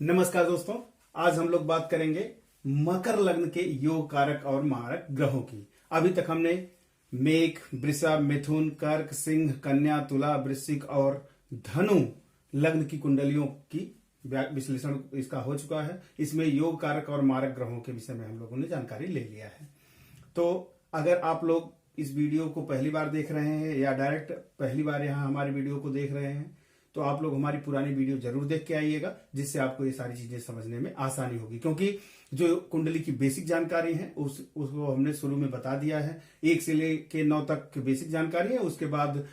नमस्कार दोस्तों, आज हम लोग बात करेंगे मकर लग्न के योग कारक और मारक ग्रहों की। अभी तक हमने मेष, वृषभ, मिथुन, कर्क, सिंह, कन्या, तुला, वृश्चिक और धनु लग्न की कुंडलियों की विश्लेषण इसका हो चुका है। इसमें योग कारक और मारक ग्रहों के विषय में हम लोगों ने जानकारी ले लिया है। तो अगर आप लोग इस वीडियो को पहली बार देख रहे हैं या डायरेक्ट पहली बार यहाँ हमारी वीडियो को देख रहे हैं तो आप लोग हमारी पुरानी वीडियो जरूर देख के आइएगा, जिससे आपको ये सारी चीजें समझने में आसानी होगी। क्योंकि जो कुंडली की बेसिक जानकारी है उसको हमने शुरू में बता दिया है। 1 से लेके 9 तक की बेसिक जानकारी है। उसके बाद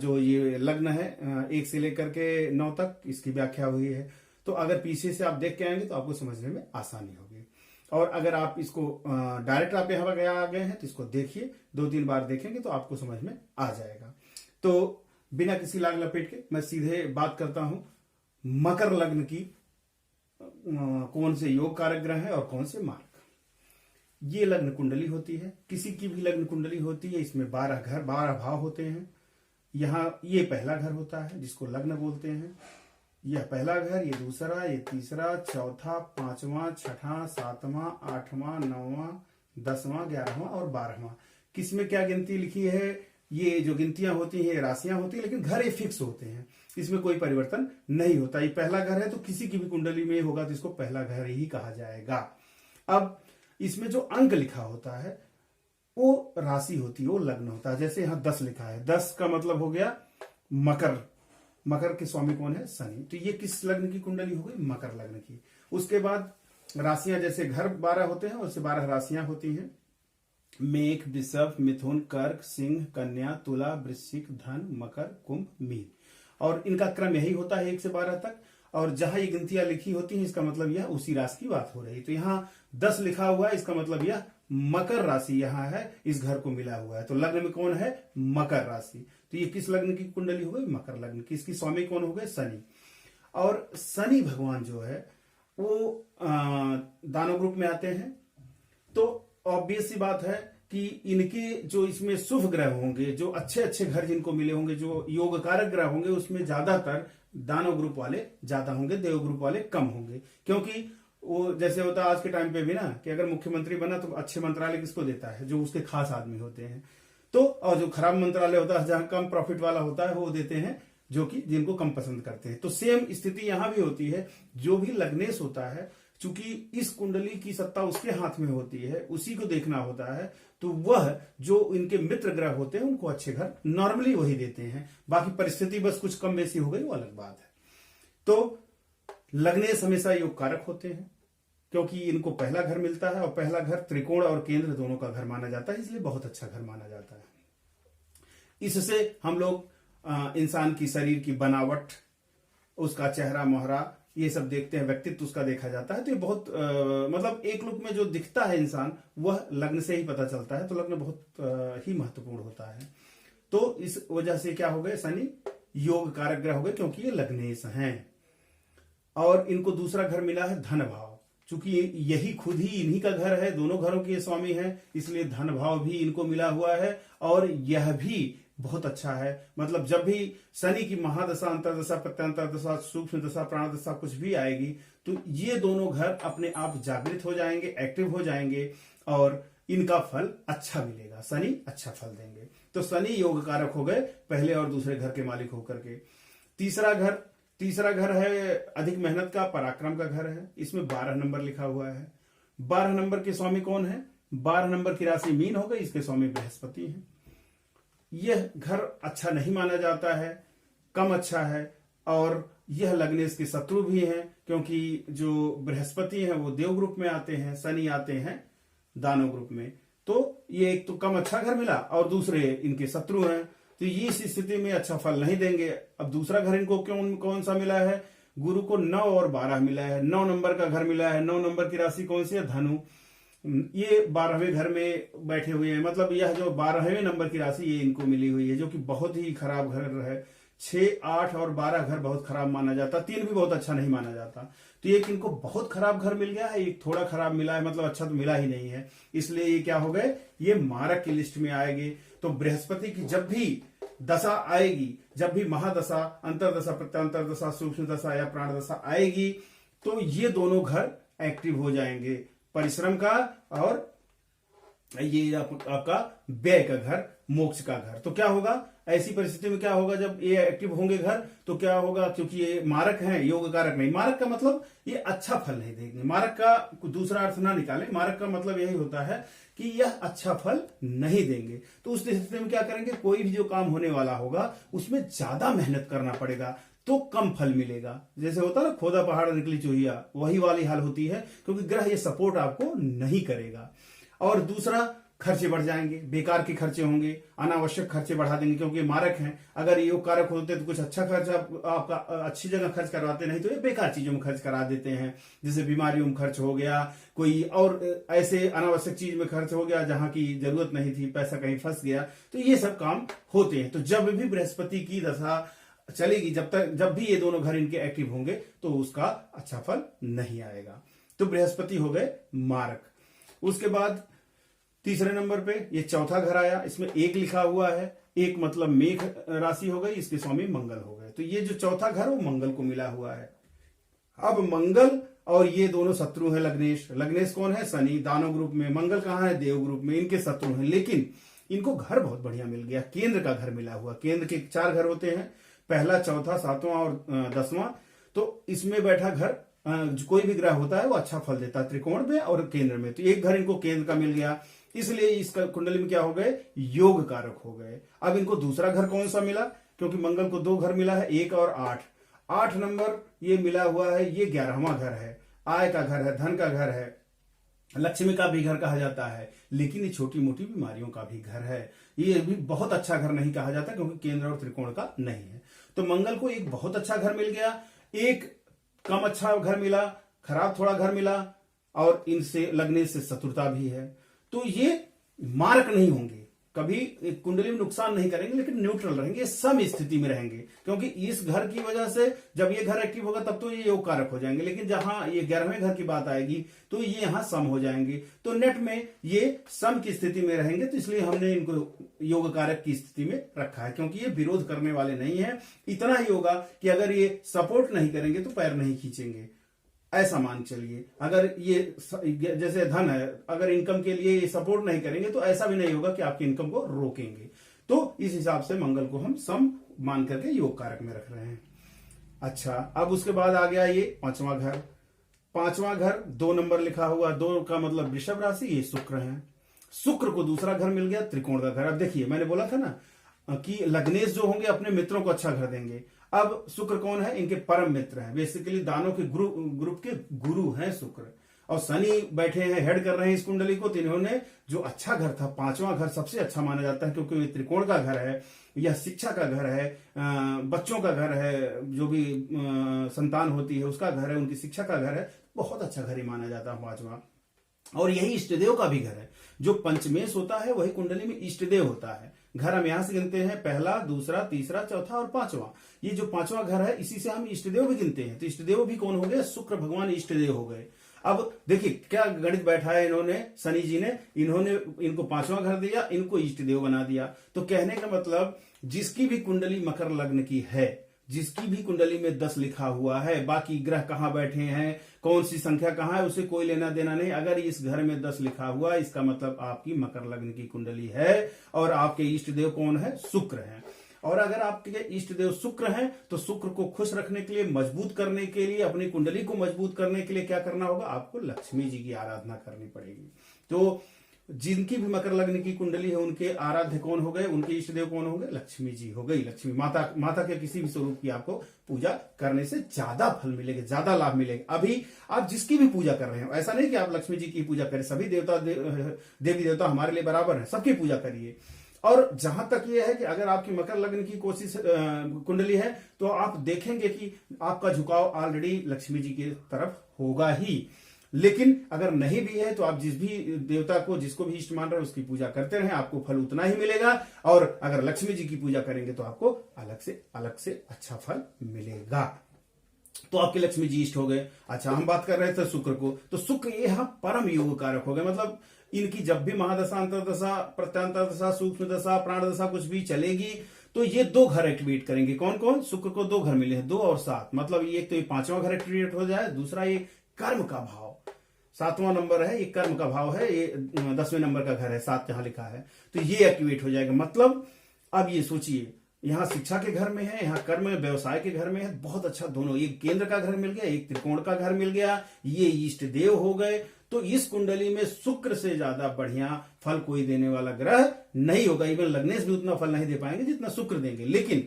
जो ये लग्न है 1 से लेकर के 9 तक इसकी व्याख्या हुई है। तो अगर पीछे से आप देख के आएंगे तो आपको समझने में आसानी होगी। और अगर आप इसको डायरेक्ट आप यहाँ आ गए हैं तो इसको देखिए, 2-3 बार देखेंगे तो आपको समझ में आ जाएगा। तो बिना किसी लाग लपेट के मैं सीधे बात करता हूं मकर लग्न की कौन से योग कारक ग्रह है और कौन से मार्ग। ये लग्न कुंडली होती है, किसी की भी लग्न कुंडली होती है। इसमें 12 घर 12 भाव होते हैं। यहाँ ये पहला घर होता है जिसको लग्न बोलते हैं। यह पहला घर, ये दूसरा, ये तीसरा, चौथा, 5वां, 6वां, 7वां, 8वां, 9वां, 10वां, 11वां और 12वां। किसमें क्या गिनती लिखी है, ये जो गिनतियां होती हैं राशियां होती है, लेकिन घर ये फिक्स होते हैं, इसमें कोई परिवर्तन नहीं होता। ये पहला घर है तो किसी की भी कुंडली में होगा तो इसको पहला घर ही कहा जाएगा। अब इसमें जो अंक लिखा होता है वो राशि होती है, वो लग्न होता है। जैसे यहाँ 10 लिखा है, 10 का मतलब हो गया मकर। मकर के स्वामी कौन है? शनि। तो ये किस लग्न की कुंडली हो गई? मकर लग्न की। उसके बाद राशियां, जैसे घर 12 होते हैं उससे 12 राशियां होती हैं। मेष, वृषभ, मिथुन, कर्क, सिंह, कन्या, तुला, वृश्चिक, धन, मकर, कुंभ, मीन। और इनका क्रम यही होता है 1 से 12 तक। और जहां ये गिनतियां लिखी होती हैं इसका मतलब यह उसी राशि की बात हो रही है। तो यहाँ 10 लिखा हुआ है, इसका मतलब यह मकर राशि यहाँ है, इस घर को मिला हुआ है। तो लग्न में कौन है? मकर राशि। तो ये किस लग्न की कुंडली हो गई? मकर लग्न की। इसकी स्वामी कौन हो गए? शनि। और शनि भगवान जो है वो दानव ग्रुप में आते हैं। तो ऑब्वियस सी बात है कि इनके जो इसमें शुभ ग्रह होंगे, जो अच्छे अच्छे घर जिनको मिले होंगे, जो योग कारक ग्रह होंगे, उसमें ज्यादातर दानव ग्रुप वाले ज्यादा होंगे, देव ग्रुप वाले कम होंगे। क्योंकि वो जैसे होता है आज के टाइम पे भी ना कि अगर मुख्यमंत्री बना तो अच्छे मंत्रालय किसको देता है? जो उसके खास आदमी होते हैं। तो और जो खराब मंत्रालय होता है, जहां कम प्रॉफिट वाला होता है, वो देते हैं जो कि जिनको कम पसंद करते हैं। तो सेम स्थिति यहां भी होती है। जो भी लग्नेश होता है, चूंकि इस कुंडली की सत्ता उसके हाथ में होती है, उसी को देखना होता है, तो वह जो इनके मित्र ग्रह होते हैं उनको अच्छे घर नॉर्मली वही देते हैं। बाकी परिस्थिति बस कुछ कम बेसी हो गई वो अलग बात है। तो लग्नेश हमेशा योग कारक होते हैं क्योंकि इनको पहला घर मिलता है, और पहला घर त्रिकोण और केंद्र दोनों का घर माना जाता है, इसलिए बहुत अच्छा घर माना जाता है। इससे हम लोग इंसान की शरीर की बनावट, उसका चेहरा मोहरा, ये सब देखते हैं, व्यक्तित्व उसका देखा जाता है। तो ये बहुत मतलब एक लुक में जो दिखता है इंसान वह लग्न से ही पता चलता है। तो लग्न बहुत ही महत्वपूर्ण होता है। तो इस वजह से क्या हो गए? शनि योग कारक ग्रह हो गए क्योंकि ये लग्नेश हैं। और इनको दूसरा घर मिला है धन भाव। चूंकि यही खुद ही इन्हीं का घर है, दोनों घरों के स्वामी हैं, इसलिए धन भाव भी इनको मिला हुआ है। और यह भी बहुत अच्छा है। मतलब जब भी शनि की महादशा, अंतरदशा, प्रत्यंतरदशा, सूक्ष्म दशा, प्राणदशा कुछ भी आएगी तो ये दोनों घर अपने आप जागृत हो जाएंगे, एक्टिव हो जाएंगे और इनका फल अच्छा मिलेगा। शनि अच्छा फल देंगे। तो शनि योग कारक हो गए, पहले और दूसरे घर के मालिक होकर के। तीसरा घर है अधिक मेहनत का, पराक्रम का घर है। इसमें 12 नंबर लिखा हुआ है। 12 नंबर के स्वामी कौन है? 12 नंबर की राशि मीन हो गई, इसके स्वामी बृहस्पति हैं। यह घर अच्छा नहीं माना जाता है, कम अच्छा है। और यह लग्नेश के शत्रु भी हैं क्योंकि जो बृहस्पति हैं वो देव ग्रुप में आते हैं, शनि आते हैं दानव ग्रुप में। तो ये एक तो कम अच्छा घर मिला और दूसरे इनके शत्रु हैं। तो ये इस स्थिति में अच्छा फल नहीं देंगे। अब दूसरा घर इनको कौन सा मिला है? गुरु को 9 और 12 मिला है। 9 नंबर का घर मिला है। 9 नंबर की राशि कौन सी है? धनु। ये 12वें घर में बैठे हुए हैं। मतलब यह जो 12वें नंबर की राशि ये इनको मिली हुई है, जो कि बहुत ही खराब घर है। 6, 8 और 12 घर बहुत खराब माना जाता। 3 भी बहुत अच्छा नहीं माना जाता। तो एक इनको बहुत खराब घर मिल गया है, एक थोड़ा खराब मिला है, मतलब अच्छा तो मिला ही नहीं है। इसलिए ये क्या हो गए? ये मारक की लिस्ट में आएंगे। तो बृहस्पति की जब भी दशा आएगी, जब भी महादशा, अंतरदशा, प्रत्यंतरदशा, सूक्ष्म दशा या प्राण दशा आएगी, तो ये दोनों घर एक्टिव हो जाएंगे, परिश्रम का और ये आपका व्यय का घर, मोक्ष का घर। तो क्या होगा ऐसी परिस्थिति में, क्या होगा जब ये एक्टिव होंगे घर, तो क्या होगा, क्योंकि ये मारक हैं, योग कारक नहीं। मारक का मतलब ये अच्छा फल नहीं देंगे, मारक का दूसरा अर्थ ना निकाले, मारक का मतलब यही होता है कि यह अच्छा फल नहीं देंगे। तो उस स्थिति में क्या करेंगे, कोई भी जो काम होने वाला होगा उसमें ज्यादा मेहनत करना पड़ेगा तो कम फल मिलेगा। जैसे होता है ना, खोदा पहाड़ निकली चूहिया, वही वाली हाल होती है, क्योंकि ग्रह ये सपोर्ट आपको नहीं करेगा। और दूसरा, खर्चे बढ़ जाएंगे, बेकार के खर्चे होंगे, अनावश्यक खर्चे बढ़ा देंगे, क्योंकि मारक हैं। अगर योग कारक होते तो कुछ अच्छा खर्च आपका अच्छी जगह खर्च करवाते, नहीं तो ये बेकार चीजों में खर्च करा देते हैं। जैसे बीमारियों में खर्च हो गया, कोई और ऐसे अनावश्यक चीज में खर्च हो गया जहां की जरूरत नहीं थी, पैसा कहीं फंस गया, तो ये सब काम होते हैं। तो जब भी बृहस्पति की दशा चलेगी, जब भी ये दोनों घर इनके एक्टिव होंगे, तो उसका अच्छा फल नहीं आएगा। तो बृहस्पति हो गए मारक। उसके बाद तीसरे नंबर पे ये चौथा घर आया, इसमें एक लिखा हुआ है, एक मतलब मेघ राशि हो गई, इसके स्वामी मंगल हो गए। तो ये जो चौथा घर वो मंगल को मिला हुआ है। अब मंगल और ये दोनों शत्रु हैं लग्नेश। लग्नेश कौन है, शनि, दानव ग्रुप में। मंगल कहां है, देव ग्रुप में, इनके शत्रु हैं। लेकिन इनको घर बहुत बढ़िया मिल गया, केंद्र का घर मिला हुआ। केंद्र के 4 घर होते हैं, पहला, चौथा, 7वां और 10वां। तो इसमें बैठा घर, कोई भी ग्रह होता है वो अच्छा फल देता है त्रिकोण में और केंद्र में। तो एक घर इनको केंद्र का मिल गया, इसलिए इसका कुंडली में क्या हो गए, योग कारक हो गए। अब इनको दूसरा घर कौन सा मिला, क्योंकि मंगल को 2 घर मिला है, 1 और 8। 8 नंबर ये मिला हुआ है, ये 11वां घर है, आय का घर है, धन का घर है, लक्ष्मी का भी घर कहा जाता है। लेकिन ये छोटी मोटी बीमारियों का भी घर है, ये भी बहुत अच्छा घर नहीं कहा जाता, क्योंकि केंद्र और त्रिकोण का नहीं है। तो मंगल को एक बहुत अच्छा घर मिल गया, एक कम अच्छा घर मिला, खराब थोड़ा घर मिला, और इनसे लगने से शत्रुता भी है। तो ये मारक नहीं होंगे, कभी कुंडली में नुकसान नहीं करेंगे, लेकिन न्यूट्रल रहेंगे, सम स्थिति में रहेंगे। क्योंकि इस घर की वजह से जब ये घर एक्टिव होगा तब तो ये योग कारक हो जाएंगे, लेकिन जहां ये 11वें घर की बात आएगी तो ये यहां सम हो जाएंगे। तो नेट में ये सम की स्थिति में रहेंगे। तो इसलिए हमने इनको योग कारक की स्थिति में रखा है, क्योंकि ये विरोध करने वाले नहीं है। इतना ही होगा कि अगर ये सपोर्ट नहीं करेंगे तो पैर नहीं खींचेंगे, ऐसा मान चलिए। अगर ये जैसे धन है, अगर इनकम के लिए ये सपोर्ट नहीं करेंगे तो ऐसा भी नहीं होगा कि आपकी इनकम को रोकेंगे। तो इस हिसाब से मंगल को हम सम मान करके योग कारक में रख रहे हैं। अच्छा, अब उसके बाद आ गया ये 5वां घर। 5वां घर 2 नंबर लिखा हुआ, 2 का मतलब वृषभ राशि, ये शुक्र है। शुक्र को दूसरा घर मिल गया, त्रिकोण का घर। अब देखिए, मैंने बोला था ना कि लग्नेश जो होंगे अपने मित्रों को अच्छा घर देंगे। अब शुक्र कौन है, इनके परम मित्र हैं, बेसिकली दानों के ग्रुप के गुरु हैं शुक्र। और शनि बैठे हैं, हेड कर रहे हैं इस कुंडली को। तो इन्होंने जो अच्छा घर था, 5वां घर सबसे अच्छा माना जाता है, क्योंकि ये त्रिकोण का घर है, यह शिक्षा का घर है, बच्चों का घर है, जो भी संतान होती है उसका घर है, उनकी शिक्षा का घर है। बहुत अच्छा घर ही माना जाता है 5वां। और यही इष्टदेव का भी घर है। जो पंचमेश होता है वही कुंडली में इष्टदेव होता है। घर हम यहां से गिनते हैं, पहला, दूसरा, तीसरा, चौथा और 5वां। ये जो 5वां घर है, इसी से हम इष्टदेव भी गिनते हैं। तो इष्टदेव भी कौन हो गए, शुक्र भगवान इष्टदेव हो गए। अब देखिए क्या गणित बैठा है इन्होंने, शनि जी ने, इन्होंने इनको 5वां घर दिया, इनको इष्टदेव बना दिया। तो कहने का मतलब, जिसकी भी कुंडली मकर लग्न की है, जिसकी भी कुंडली में 10 लिखा हुआ है, बाकी ग्रह कहां बैठे हैं, कौन सी संख्या कहां है, उसे कोई लेना देना नहीं। अगर इस घर में 10 लिखा हुआ है, इसका मतलब आपकी मकर लग्न की कुंडली है, और आपके इष्ट देव कौन है, शुक्र है। और अगर आपके इष्ट देव शुक्र हैं, तो शुक्र को खुश रखने के लिए, मजबूत करने के लिए, अपनी कुंडली को मजबूत करने के लिए क्या करना होगा, आपको लक्ष्मी जी की आराधना करनी पड़ेगी। तो जिनकी भी मकर लग्न की कुंडली है, उनके आराध्य कौन हो गए, उनके इष्ट देव कौन हो गए, लक्ष्मी जी हो गई। लक्ष्मी माता के किसी भी स्वरूप की आपको पूजा करने से ज्यादा फल मिलेगा, ज्यादा लाभ मिलेगा। अभी आप जिसकी भी पूजा कर रहे हो, ऐसा नहीं कि आप लक्ष्मी जी की पूजा करें, सभी देवी देवता हमारे लिए बराबर है, सबकी पूजा करिए। और जहां तक ये है कि अगर आपकी मकर लग्न की कुंडली है, तो आप देखेंगे कि आपका झुकाव ऑलरेडी लक्ष्मी जी की तरफ होगा ही। लेकिन अगर नहीं भी है, तो आप जिस भी देवता को, जिसको भी इष्ट मान रहे हैं, उसकी पूजा करते रहें, आपको फल उतना ही मिलेगा। और अगर लक्ष्मी जी की पूजा करेंगे तो आपको अलग से अच्छा फल मिलेगा। तो आपके लक्ष्मी जी इष्ट हो गए। अच्छा, हम बात कर रहे थे शुक्र को, तो शुक्र ये यहां परम योग कारक हो गए। मतलब इनकी जब भी महादशा, अंतरदशा, प्रत्यांतर दशा, सूक्ष्म दशा, प्राण दशा कुछ भी चलेगी, तो ये 2 घर एक्टिवेट करेंगे। कौन कौन? शुक्र को 2 घर मिले हैं, 2 और 7, मतलब ये तो ये 5वां घर एक्टिवेट हो जाए। दूसरा ये कर्म का भाव, 7वां नंबर है, ये कर्म का भाव है, ये 10वें नंबर का घर है, 7 यहां लिखा है, तो ये एक्टिवेट हो जाएगा। मतलब अब ये सोचिए, यहाँ शिक्षा के घर में है, यहाँ कर्म व्यवसाय के घर में है, बहुत अच्छा दोनों, एक केंद्र का घर मिल गया, एक त्रिकोण का घर मिल गया, ये इष्ट देव हो गए। तो इस कुंडली में शुक्र से ज्यादा बढ़िया फल कोई देने वाला ग्रह नहीं होगा। इवन लग्नेश भी उतना फल नहीं दे पाएंगे जितना शुक्र देंगे। लेकिन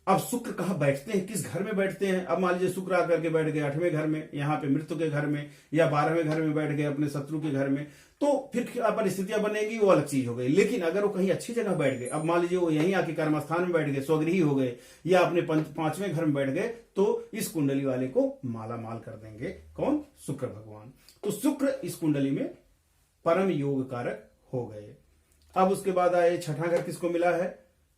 अब शुक्र कहाँ बैठते हैं, किस घर में बैठते हैं? अब मान लीजिए शुक्र आकर के बैठ गए 8वें घर में, यहाँ पे मृत्यु के घर में, या 12वें घर में बैठ गए अपने शत्रु के घर में, तो फिर क्या परिस्थितियां बनेगी, वो अलग चीज हो गई। लेकिन अगर वो कहीं अच्छी जगह बैठ गए, अब मान लीजिए वो यहीं आके कर्मस्थान में बैठ गए, स्वगृही हो गए, या अपने 5वें घर में बैठ गए, तो इस कुंडली वाले को माला माल कर देंगे। कौन? शुक्र भगवान। तो शुक्र इस कुंडली में परम योग कारक हो गए। अब उसके बाद आए 6ठा घर, किसको मिला है?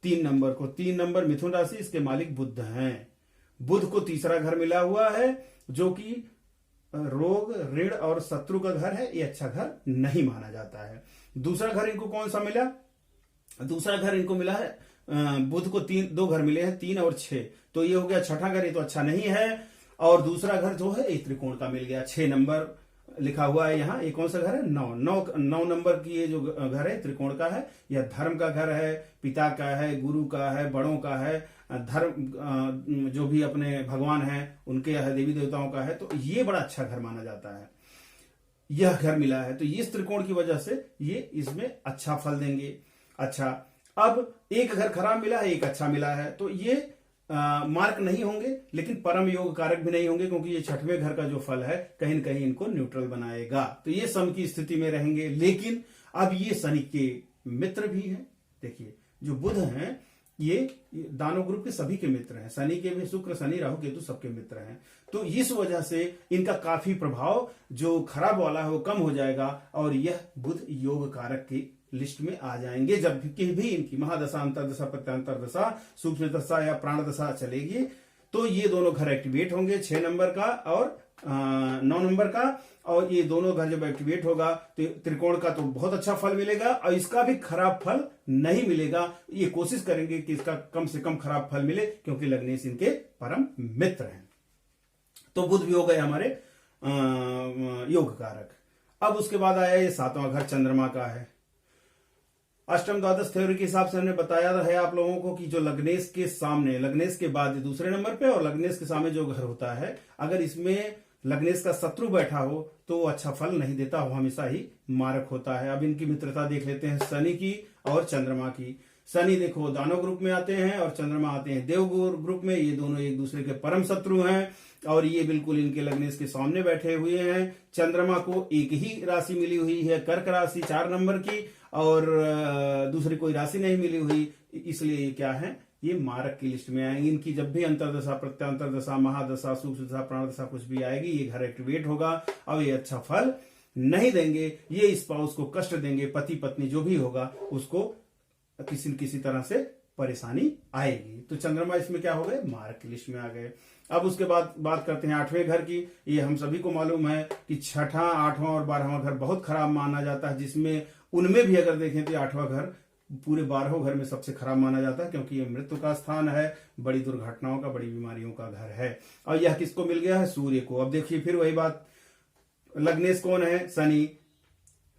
3 नंबर को। 3 नंबर मिथुन राशि, इसके मालिक बुध हैं। बुध को तीसरा घर मिला हुआ है, जो कि रोग, ऋण और शत्रु का घर है। ये अच्छा घर नहीं माना जाता है। दूसरा घर इनको कौन सा मिला? दूसरा घर इनको मिला है, बुध को 2 घर मिले हैं, 3 और 6, तो ये हो गया 6ठा घर, ये तो अच्छा नहीं है। और दूसरा घर जो है ये त्रिकोण का मिल गया, 6 नंबर लिखा हुआ है यहाँ। ये कौन सा घर है? 9 नंबर की ये जो घर है त्रिकोण का है, यह धर्म का घर है, पिता का है, गुरु का है, बड़ों का है, धर्म जो भी अपने भगवान हैं उनके है, देवी देवताओं का है। तो ये बड़ा अच्छा घर माना जाता है। यह घर मिला है, तो इस त्रिकोण की वजह से ये इसमें अच्छा फल देंगे। अच्छा, अब एक घर खराब मिला है, एक अच्छा मिला है, तो ये मार्क नहीं होंगे, लेकिन परम योग कारक भी नहीं होंगे, क्योंकि ये 6वें घर का जो फल है कहीं न कहीं इनको न्यूट्रल बनाएगा। तो ये सम की स्थिति में रहेंगे। लेकिन अब ये शनि के मित्र भी हैं। देखिए, जो बुध हैं ये दानव ग्रुप के सभी के मित्र हैं, शनि के भी, शुक्र, शनि, राहु, केतु सबके मित्र हैं। तो इस वजह से इनका काफी प्रभाव जो खराब वाला है वो कम हो जाएगा, और यह बुध योग कारक की लिस्ट में आ जाएंगे। जब भी इनकी महादशा, अंतरदशा, प्रत्यांतर दशा, सूक्ष्म दशा या प्राण दशा चलेगी, तो ये दोनों घर एक्टिवेट होंगे, 6 नंबर का और 9 नंबर का। और ये दोनों घर जब एक्टिवेट होगा तो त्रिकोण का तो बहुत अच्छा फल मिलेगा, और इसका भी खराब फल नहीं मिलेगा। ये कोशिश करेंगे कि इसका कम से कम खराब फल मिले, क्योंकि लग्नेश इनके परम मित्र हैं। तो बुध भी हो गए हमारे योग कारक। अब उसके बाद आया ये 7वां घर चंद्रमा का है। अष्टम द्वादश थ्योरी के हिसाब से हमने बताया है आप लोगों को कि जो लग्नेश के सामने, लग्नेश के बाद दूसरे नंबर पे और लग्नेश के सामने जो घर होता है, अगर इसमें लग्नेश का शत्रु बैठा हो तो अच्छा फल नहीं देता, वो हमेशा ही मारक होता है। अब इनकी मित्रता देख लेते हैं शनि की और चंद्रमा की। शनि देखो दानव ग्रुप में आते हैं और चंद्रमा आते हैं देव ग्रुप में। ये दोनों एक दूसरे के परम शत्रु हैं, और ये बिल्कुल इनके लग्नेश के सामने बैठे हुए हैं। चंद्रमा को एक ही राशि मिली हुई है, कर्क राशि 4 नंबर की, और दूसरी कोई राशि नहीं मिली हुई, इसलिए ये क्या है, ये मारक की लिस्ट में आएंगे। इनकी जब भी अंतरदशा, प्रत्यांतर दशा, महादशा, सूक्ष्म दशा, प्राण दशा कुछ भी आएगी, ये घर एक्टिवेट होगा और ये अच्छा फल नहीं देंगे। ये स्पाउस को कष्ट देंगे, पति पत्नी जो भी होगा उसको किसी न किसी तरह से परेशानी आएगी। तो चंद्रमा इसमें क्या हो गए, मारक की लिस्ट में आ गए। अब उसके बाद बात करते हैं 8वें घर की। ये हम सभी को मालूम है कि 6ठा, 8वां और 12वां घर बहुत खराब माना जाता है, जिसमें उनमें भी अगर देखें तो 8वां घर पूरे 12 घर में सबसे खराब माना जाता है, क्योंकि ये मृत्यु का स्थान है, बड़ी दुर्घटनाओं का, बड़ी बीमारियों का घर है। और यह किसको मिल गया है, सूर्य को। अब देखिए फिर वही बात, लग्नेश कौन है, शनि।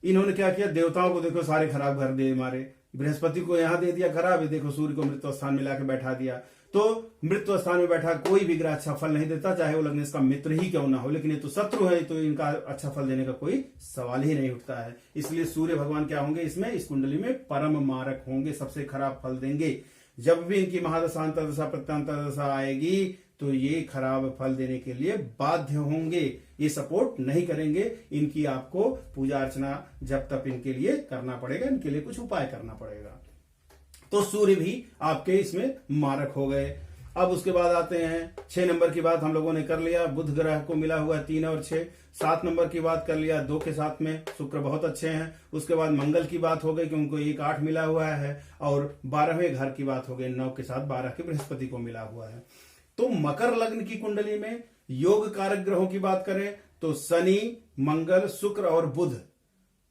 इन्होंने क्या किया, देवताओं को देखो सारे खराब घर दे मारे, बृहस्पति को यहां दे दिया खराब है, देखो सूर्य को मृत्यु स्थान में लाके बैठा दिया। तो मृत्यु स्थान में बैठा कोई भी ग्रह अच्छा फल नहीं देता, चाहे वो लग्नेश का मित्र ही क्यों ना हो। लेकिन ये तो शत्रु है, तो इनका अच्छा फल देने का कोई सवाल ही नहीं उठता है। इसलिए सूर्य भगवान क्या होंगे इसमें, इस कुंडली में परम मारक होंगे, सबसे खराब फल देंगे। जब भी इनकी महादशा, अंतरदशा, प्रत्यांतर दशा आएगी तो ये खराब फल देने के लिए बाध्य होंगे, ये सपोर्ट नहीं करेंगे। इनकी आपको पूजा अर्चना जब तक इनके लिए करना पड़ेगा, इनके लिए कुछ उपाय करना पड़ेगा। तो सूर्य भी आपके इसमें मारक हो गए। अब उसके बाद आते हैं 6 नंबर की बात हम लोगों ने कर लिया, बुध ग्रह को मिला हुआ है 3 और 6। 7 नंबर की बात कर लिया, 2 के साथ में शुक्र बहुत अच्छे हैं। उसके बाद मंगल की बात हो गई कि उनको 1, 8 मिला हुआ है, और 12वें घर की बात हो गई, 9 के साथ 12 के बृहस्पति को मिला हुआ है। तो मकर लग्न की कुंडली में योग कारक ग्रहों की बात करें तो शनि, मंगल, शुक्र और बुध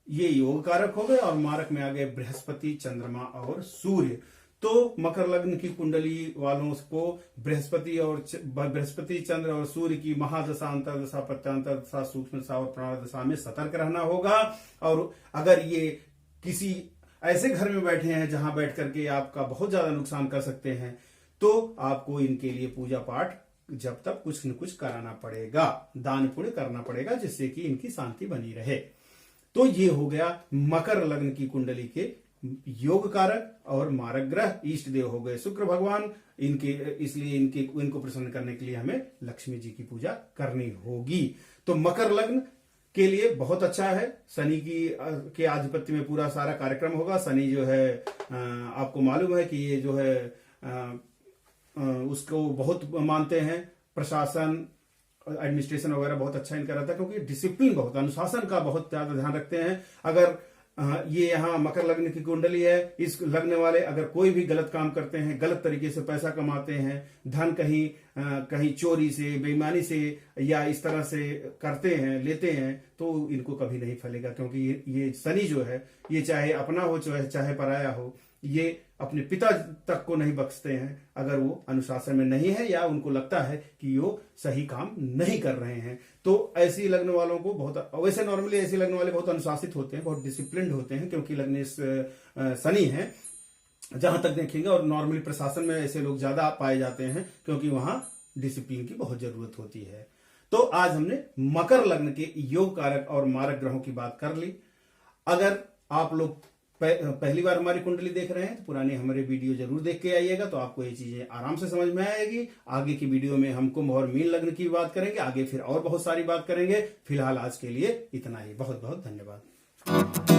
ये योग कारक हो गए, और मारक में आ गए बृहस्पति, चंद्रमा और सूर्य। तो मकर लग्न की कुंडली वालों को बृहस्पति चंद्र और सूर्य की महादशा, अंतरदशा, प्रत्यांतर दशा, सूक्ष्म दशा और प्राण दशा में सतर्क रहना होगा। और अगर ये किसी ऐसे घर में बैठे हैं जहां बैठ करके आपका बहुत ज्यादा नुकसान कर सकते हैं, तो आपको इनके लिए पूजा पाठ जब तक कुछ न कुछ कराना पड़ेगा, दान पुण्य करना पड़ेगा, जिससे कि इनकी शांति बनी रहे। तो ये हो गया मकर लग्न की कुंडली के योग कारक और मारक ग्रह। इष्ट देव हो गए शुक्र भगवान, इसलिए इनको प्रसन्न करने के लिए हमें लक्ष्मी जी की पूजा करनी होगी। तो मकर लग्न के लिए बहुत अच्छा है। शनि के आधिपत्य में पूरा सारा कार्यक्रम होगा। शनि जो है आपको मालूम है कि ये जो है उसको बहुत मानते हैं। प्रशासन, एडमिनिस्ट्रेशन वगैरह बहुत अच्छा इनका रहता है, क्योंकि डिसिप्लिन बहुत, अनुशासन का बहुत ज्यादा ध्यान रखते हैं। अगर ये यहाँ मकर लग्न की कुंडली है, इस लग्न वाले अगर कोई भी गलत काम करते हैं, गलत तरीके से पैसा कमाते हैं, धन कहीं चोरी से, बेईमानी से या इस तरह से करते हैं, लेते हैं, तो इनको कभी नहीं फलेगा। क्योंकि ये शनि जो है, ये चाहे अपना हो चाहे पराया हो, ये अपने पिता तक को नहीं बख्शते हैं अगर वो अनुशासन में नहीं है या उनको लगता है कि वो सही काम नहीं कर रहे हैं। तो ऐसी लग्न वालों को बहुत, वैसे नॉर्मली ऐसे लग्न वाले बहुत अनुशासित होते हैं, बहुत डिसिप्लिन्ड होते हैं, क्योंकि लग्न शनि है जहां तक देखेंगे। और नॉर्मली प्रशासन में ऐसे लोग ज्यादा पाए जाते हैं, क्योंकि वहां डिसिप्लिन की बहुत जरूरत होती है। तो आज हमने मकर लग्न के योग कारक और मारक ग्रहों की बात कर ली। अगर आप लोग पहली बार हमारी कुंडली देख रहे हैं तो पुरानी हमारे वीडियो जरूर देख के आइएगा, तो आपको ये चीजें आराम से समझ में आएगी। आगे की वीडियो में हम कुंभ और मीन लग्न की बात करेंगे, आगे फिर और बहुत सारी बात करेंगे। फिलहाल आज के लिए इतना ही। बहुत बहुत धन्यवाद।